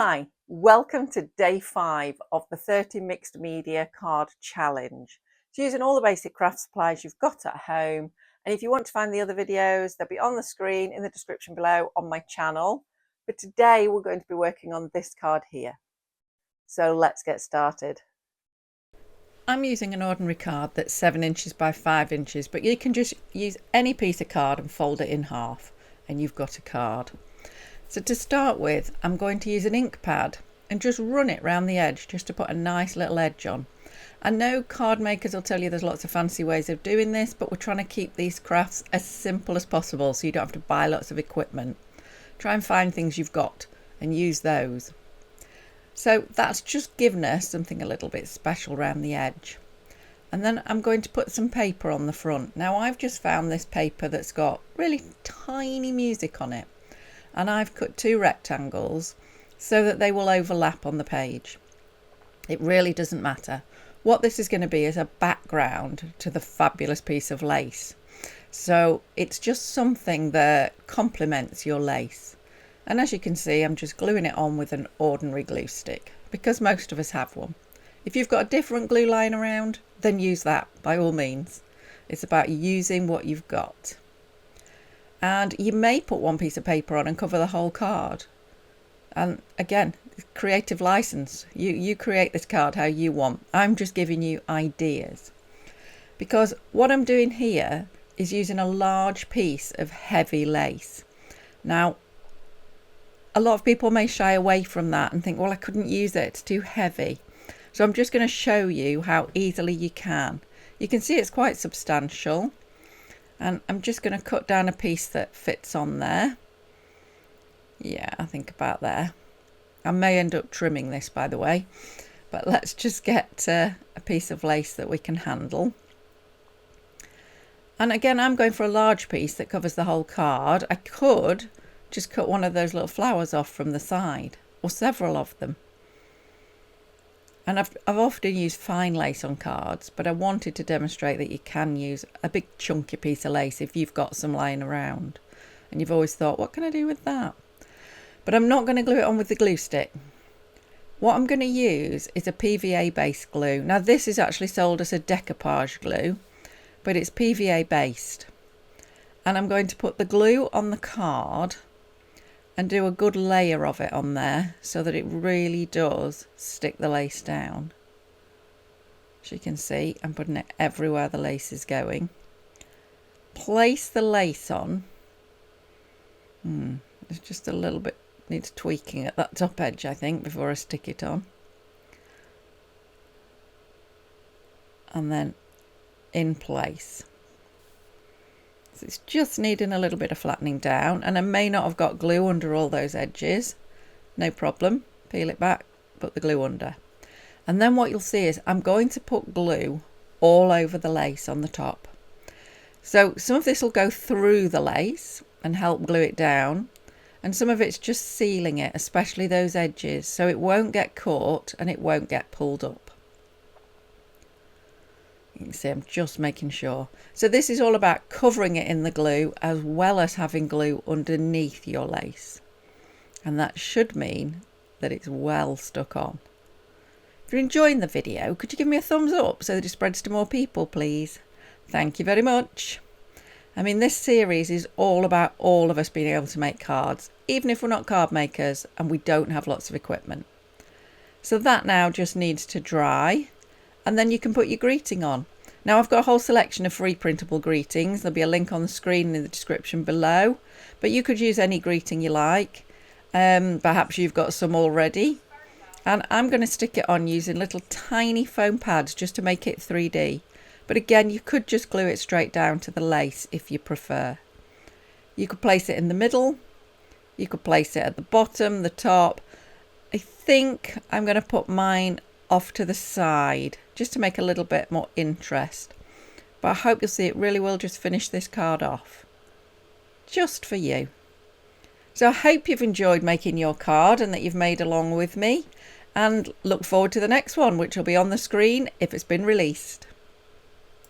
Hi, welcome to day 5 of the 30 mixed media card challenge. It's using all the basic craft supplies you've got at home, and if you want to find the other videos, they'll be on the screen in the description below on my channel. But today we're going to be working on this card here. So let's get started. I'm using an ordinary card that's 7 inches by 5 inches, but you can just use any piece of card and fold it in half and you've got a card. So to start with, I'm going to use an ink pad and just run it round the edge just to put a nice little edge on. I know card makers will tell you there's lots of fancy ways of doing this, but we're trying to keep these crafts as simple as possible so you don't have to buy lots of equipment. Try and find things you've got and use those. So that's just given us something a little bit special around the edge. And then I'm going to put some paper on the front. Now I've just found this paper that's got really tiny music on it. And I've cut 2 rectangles so that they will overlap on the page. It really doesn't matter. What this is going to be is a background to the fabulous piece of lace. So it's just something that complements your lace. And as you can see, I'm just gluing it on with an ordinary glue stick because most of us have one. If you've got a different glue lying around, then use that by all means. It's about using what you've got. And you may put one piece of paper on and cover the whole card. And again, creative license. You create this card how you want. I'm just giving you ideas. Because what I'm doing here is using a large piece of heavy lace. Now, a lot of people may shy away from that and think, well, I couldn't use it, it's too heavy. So I'm just going to show you how easily you can. You can see it's quite substantial. And I'm just going to cut down a piece that fits on there. Yeah, I think about there. I may end up trimming this, by the way. But let's just get a piece of lace that we can handle. And again, I'm going for a large piece that covers the whole card. I could just cut one of those little flowers off from the side, or several of them. And I've often used fine lace on cards, but I wanted to demonstrate that you can use a big chunky piece of lace if you've got some lying around. And you've always thought, what can I do with that? But I'm not going to glue it on with the glue stick. What I'm going to use is a PVA based glue. Now this is actually sold as a decoupage glue, but it's PVA based. And I'm going to put the glue on the card and do a good layer of it on there so that it really does stick the lace down. As you can see, I'm putting it everywhere the lace is going. Place the lace on. There's just a little bit needs tweaking at that top edge, I think, before I stick it on. And then in place. It's just needing a little bit of flattening down, and I may not have got glue under all those edges. No problem, peel it back, put the glue under. And then what you'll see is I'm going to put glue all over the lace on the top. So some of this will go through the lace and help glue it down, and some of it's just sealing it, especially those edges, so it won't get caught and it won't get pulled up. You can see I'm just making sure. So this is all about covering it in the glue as well as having glue underneath your lace. And that should mean that it's well stuck on. If you're enjoying the video, could you give me a thumbs up so that it spreads to more people, please? Thank you very much. I mean, this series is all about all of us being able to make cards, even if we're not card makers and we don't have lots of equipment. So that now just needs to dry. And then you can put your greeting on. Now I've got a whole selection of free printable greetings. There'll be a link on the screen and in the description below. But you could use any greeting you like. Perhaps you've got some already. And I'm going to stick it on using little tiny foam pads just to make it 3D. But again, you could just glue it straight down to the lace if you prefer. You could place it in the middle. You could place it at the bottom, the top. I think I'm going to put mine off to the side just to make a little bit more interest, but I hope you'll see it really will just finish this card off just for you. So I hope you've enjoyed making your card and that you've made along with me, and look forward to the next one, which will be on the screen if it's been released.